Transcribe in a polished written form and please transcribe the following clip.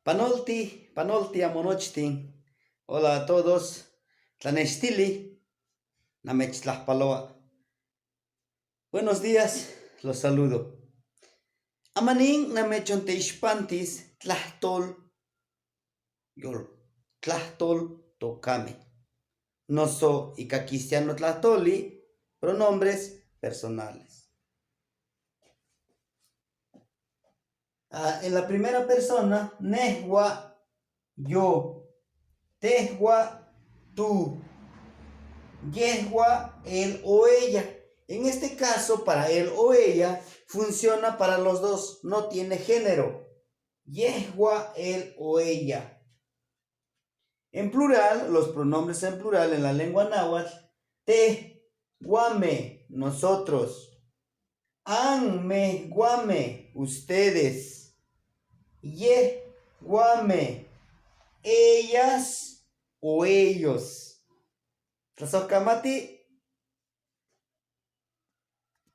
Panolti amonochtin. Hola a todos. Tlanestili, Namechtlahpaloa. Buenos días, los saludo. Amanin namechonteishpantis tlahtol yol. Tlahtol tokame. Noso ika cristiano tlahtoli, pronombres personales. En la primera persona, nehua, yo, tehua, tú, yehua, él o ella. En este caso, para él o ella, funciona para los dos, no tiene género. Yehua, él o ella. En plural, los pronombres en plural en la lengua náhuatl, te, guame, nosotros. Anme, guame, ustedes. Ye, guame, ellas o ellos. Tlazohkamati,